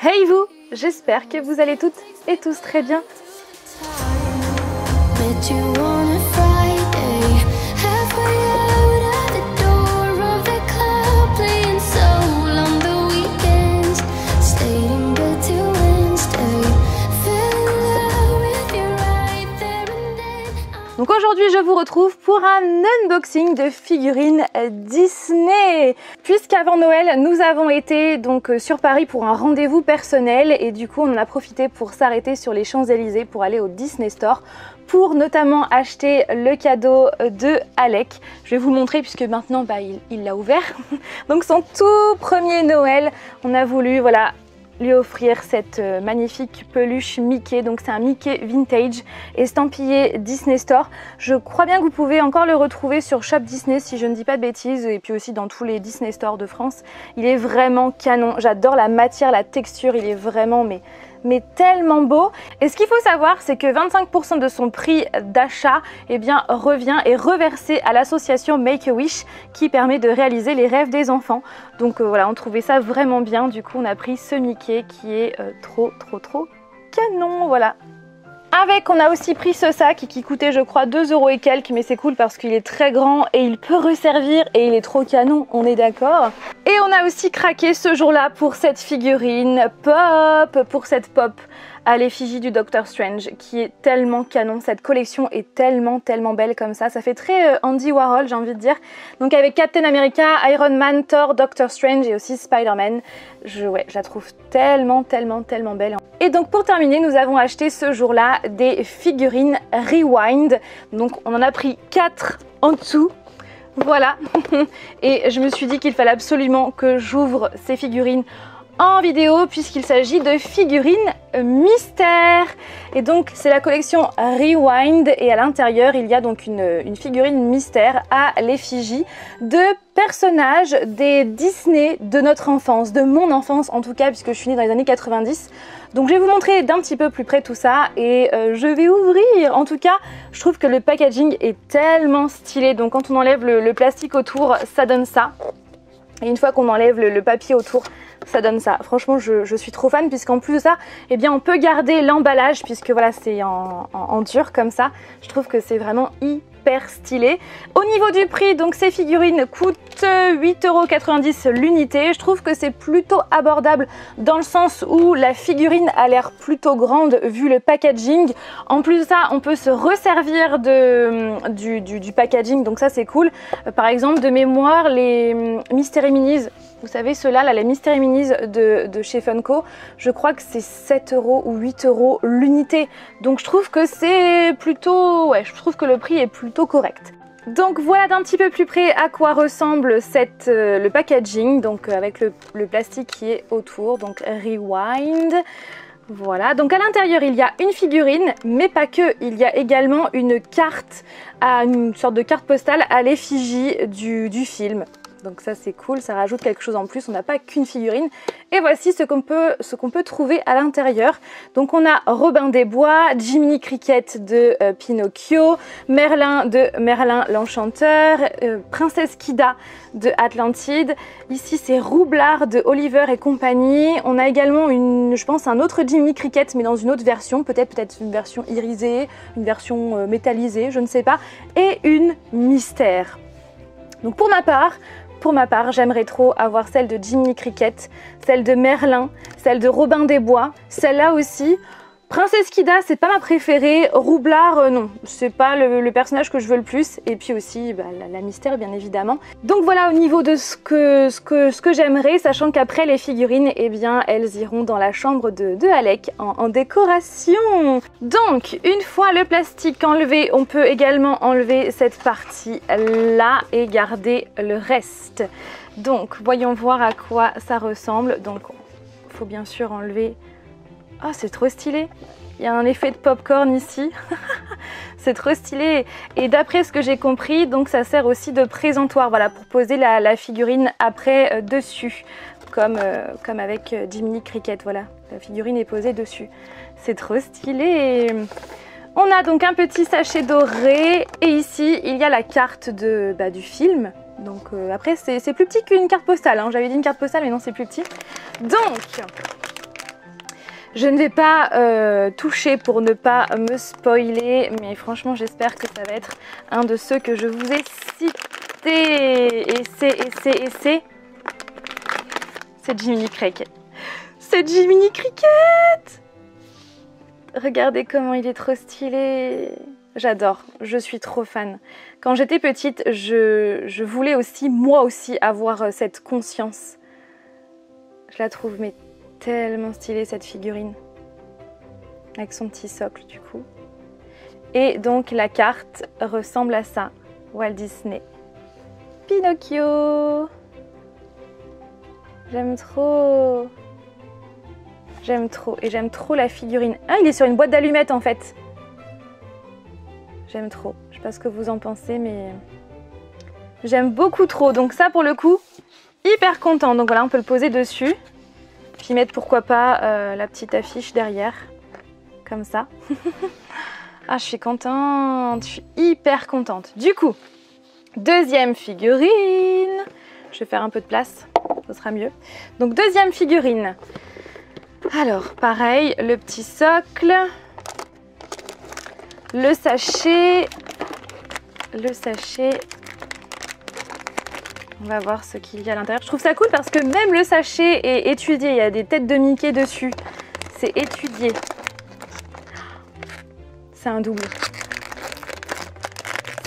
Hey vous, j'espère que vous allez toutes et tous très bien. Donc aujourd'hui je vous retrouve pour un unboxing de figurines Disney. Puisqu'avant Noël nous avons été donc sur Paris pour un rendez-vous personnel et du coup on en a profité pour s'arrêter sur les Champs-Élysées pour aller au Disney Store pour notamment acheter le cadeau de Alec. Je vais vous le montrer puisque maintenant il l'a ouvert. Donc son tout premier Noël, on a voulu voilà lui offrir cette magnifique peluche Mickey. Donc c'est un Mickey vintage estampillé Disney Store. Je crois bien que vous pouvez encore le retrouver sur Shop Disney si je ne dis pas de bêtises, et puis aussi dans tous les Disney Store de France. Il est vraiment canon, j'adore la matière, la texture, il est vraiment mais tellement beau. Et ce qu'il faut savoir, c'est que 25% de son prix d'achat revient et reversé à l'association Make-A-Wish qui permet de réaliser les rêves des enfants. Donc voilà, on trouvait ça vraiment bien. Du coup, on a pris ce Mickey qui est trop canon, voilà. Avec, on a aussi pris ce sac qui coûtait je crois 2 € et quelques, mais c'est cool parce qu'il est très grand et il peut resservir et il est trop canon, on est d'accord. Et on a aussi craqué ce jour-là pour cette figurine Pop, pour cette Pop à l'effigie du Doctor Strange qui est tellement canon. Cette collection est tellement belle comme ça. Ça fait très Andy Warhol, j'ai envie de dire. Donc avec Captain America, Iron Man, Thor, Doctor Strange et aussi Spider-Man. Je la trouve tellement belle. Et donc pour terminer, nous avons acheté ce jour-là des figurines Rewind. Donc on en a pris 4 en dessous. Voilà. Et je me suis dit qu'il fallait absolument que j'ouvre ces figurines en vidéo puisqu'il s'agit de figurines mystères. Et donc c'est la collection Rewind et à l'intérieur il y a donc une figurine mystère à l'effigie de personnages des Disney de notre enfance, de mon enfance en tout cas puisque je suis née dans les années 90. Donc je vais vous montrer d'un petit peu plus près tout ça et je vais ouvrir. En tout cas je trouve que le packaging est tellement stylé. Donc quand on enlève le plastique autour, ça donne ça. Et une fois qu'on enlève le papier autour, ça donne ça. Franchement, je suis trop fan puisqu'en plus de ça, eh bien, on peut garder l'emballage puisque voilà, c'est en dur comme ça. Je trouve que c'est vraiment hyper stylé. Au niveau du prix, donc ces figurines coûtent 8,90 € l'unité. Je trouve que c'est plutôt abordable dans le sens où la figurine a l'air plutôt grande vu le packaging. En plus de ça, on peut se resservir du packaging, donc ça c'est cool. Par exemple, de mémoire, les Mystery Minis, vous savez ceux-là, les Mystery Minis de chez Funko, je crois que c'est 7 € ou 8 € l'unité. Donc je trouve que c'est plutôt, je trouve que le prix est plutôt correct. Donc voilà d'un petit peu plus près à quoi ressemble le packaging, donc avec le plastique qui est autour, donc Rewind. Voilà, donc à l'intérieur il y a une figurine, mais pas que, il y a également une carte, une sorte de carte postale à l'effigie du film. Donc ça c'est cool, ça rajoute quelque chose en plus, on n'a pas qu'une figurine. Et voici ce qu'on peut trouver à l'intérieur. Donc on a Robin des Bois, Jiminy Cricket de Pinocchio, Merlin de Merlin l'Enchanteur, Princesse Kida de Atlantide. Ici c'est Roublard de Oliver et compagnie. On a également je pense un autre Jiminy Cricket mais dans une autre version, peut-être une version irisée, une version métallisée, je ne sais pas. Et une mystère. Donc pour ma part, j'aimerais trop avoir celle de Jiminy Cricket, celle de Merlin, celle de Robin des Bois, celle-là aussi. Princesse Kida, c'est pas ma préférée. Roublard, non, c'est pas le personnage que je veux le plus. Et puis aussi la mystère, bien évidemment. Donc voilà au niveau de ce que j'aimerais, sachant qu'après les figurines, eh bien, elles iront dans la chambre de Alec en décoration. Donc, une fois le plastique enlevé, on peut également enlever cette partie-là et garder le reste. Donc, voyons voir à quoi ça ressemble. Donc, il faut bien sûr enlever... Oh, c'est trop stylé. Il y a un effet de popcorn ici. C'est trop stylé. Et d'après ce que j'ai compris, donc ça sert aussi de présentoir, voilà, pour poser la figurine après dessus. Comme avec Jiminy Cricket, voilà. La figurine est posée dessus. C'est trop stylé. On a donc un petit sachet doré. Et ici, il y a la carte du film. Donc après, c'est plus petit qu'une carte postale. Hein. J'avais dit une carte postale, mais non, c'est plus petit. Donc... Je ne vais pas toucher pour ne pas me spoiler, mais franchement j'espère que ça va être un de ceux que je vous ai cités. Et c'est Jiminy Cricket. C'est Jiminy Cricket! Regardez comment il est trop stylé. J'adore, je suis trop fan. Quand j'étais petite, je voulais aussi, moi aussi, avoir cette conscience. Je la trouve mais tellement stylée cette figurine. Avec son petit socle du coup. Et donc la carte ressemble à ça. Walt Disney. Pinocchio. J'aime trop. J'aime trop. Et j'aime trop la figurine. Ah, il est sur une boîte d'allumettes en fait. J'aime trop. Je sais pas ce que vous en pensez, mais j'aime beaucoup trop. Donc ça, pour le coup, hyper content. Donc voilà, on peut le poser dessus. Puis mettre, pourquoi pas, la petite affiche derrière. Comme ça. Ah, je suis contente. Je suis hyper contente. Du coup, deuxième figurine. Je vais faire un peu de place. Ce sera mieux. Donc, deuxième figurine. Alors, pareil, le petit socle. Le sachet, on va voir ce qu'il y a à l'intérieur. Je trouve ça cool parce que même le sachet est étudié, il y a des têtes de Mickey dessus, c'est étudié. C'est un double.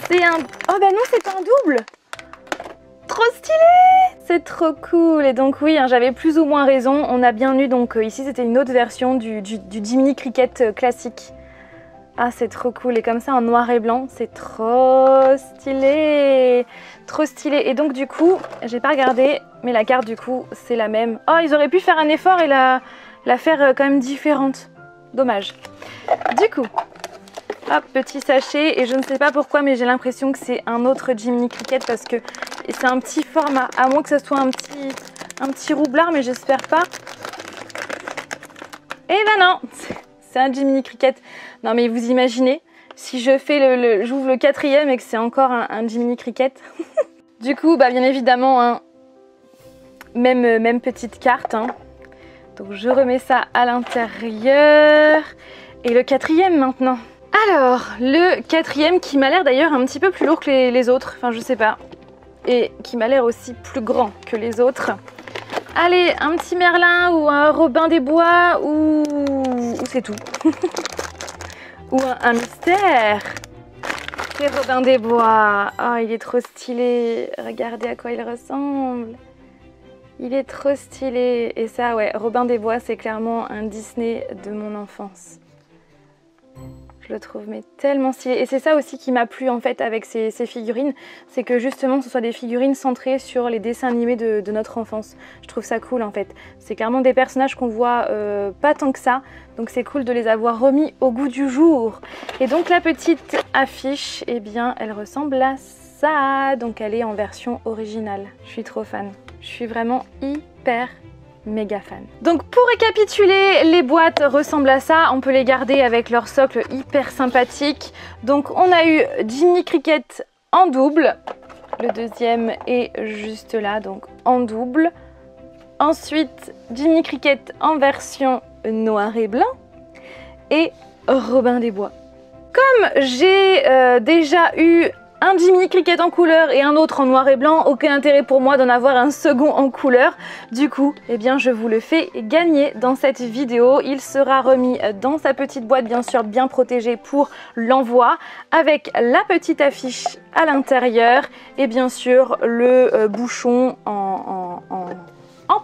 C'est un... Oh bah non, c'est pas un double! Trop stylé! C'est trop cool. Et donc oui, hein, j'avais plus ou moins raison, on a bien eu, donc ici c'était une autre version du Jiminy Cricket classique. Ah, c'est trop cool. Et comme ça, en noir et blanc, c'est trop stylé. Trop stylé. Et donc, du coup, j'ai pas regardé, mais la carte, du coup, c'est la même. Oh, ils auraient pu faire un effort et la faire quand même différente. Dommage. Du coup, hop, petit sachet. Et je ne sais pas pourquoi, mais j'ai l'impression que c'est un autre Jiminy Cricket parce que c'est un petit format. À moins que ce soit un petit roublard, mais j'espère pas. Et ben non, c'est un Jiminy Cricket. Non mais vous imaginez, si je fais j'ouvre le quatrième et que c'est encore un Jiminy Cricket. Du coup, bah bien évidemment, hein, même petite carte. Hein. Donc je remets ça à l'intérieur. Et le quatrième maintenant. Alors, le quatrième qui m'a l'air d'ailleurs un petit peu plus lourd que les autres. Enfin, je sais pas. Et qui m'a l'air aussi plus grand que les autres. Allez, un petit Merlin ou un Robin des Bois ou c'est tout. Ou un mystère. C'est Robin des Bois. Oh, il est trop stylé. Regardez à quoi il ressemble. Il est trop stylé. Et ça, ouais, Robin des Bois, c'est clairement un Disney de mon enfance. Je le trouve mais tellement stylé. Et c'est ça aussi qui m'a plu en fait avec ces figurines. C'est que justement ce soit des figurines centrées sur les dessins animés de notre enfance. Je trouve ça cool en fait. C'est clairement des personnages qu'on voit pas tant que ça. Donc c'est cool de les avoir remis au goût du jour. Et donc la petite affiche, eh bien elle ressemble à ça. Donc elle est en version originale. Je suis trop fan. Je suis vraiment hyper méga fan. Donc pour récapituler, les boîtes ressemblent à ça, on peut les garder avec leur socle hyper sympathique. Donc on a eu Jiminy Cricket en double, le deuxième est juste là, donc en double. Ensuite Jiminy Cricket en version noir et blanc et Robin des Bois. Comme j'ai déjà eu un Jiminy Cricket en couleur et un autre en noir et blanc, aucun intérêt pour moi d'en avoir un second en couleur. Du coup, eh bien, je vous le fais gagner dans cette vidéo. Il sera remis dans sa petite boîte, bien sûr, bien protégée pour l'envoi, avec la petite affiche à l'intérieur et bien sûr le bouchon en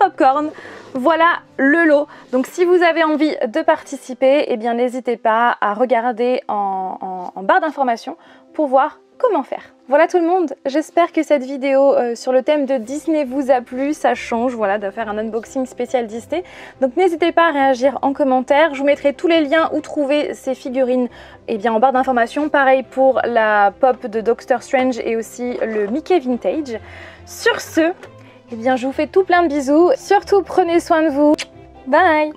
popcorn. Voilà le lot. Donc si vous avez envie de participer, eh bien n'hésitez pas à regarder en barre d'informations pour voir comment faire. Voilà tout le monde, j'espère que cette vidéo sur le thème de Disney vous a plu, ça change, voilà, de faire un unboxing spécial Disney. Donc n'hésitez pas à réagir en commentaire, je vous mettrai tous les liens où trouver ces figurines en barre d'informations. Pareil pour la pop de Doctor Strange et aussi le Mickey Vintage. Sur ce, je vous fais tout plein de bisous, surtout prenez soin de vous, bye.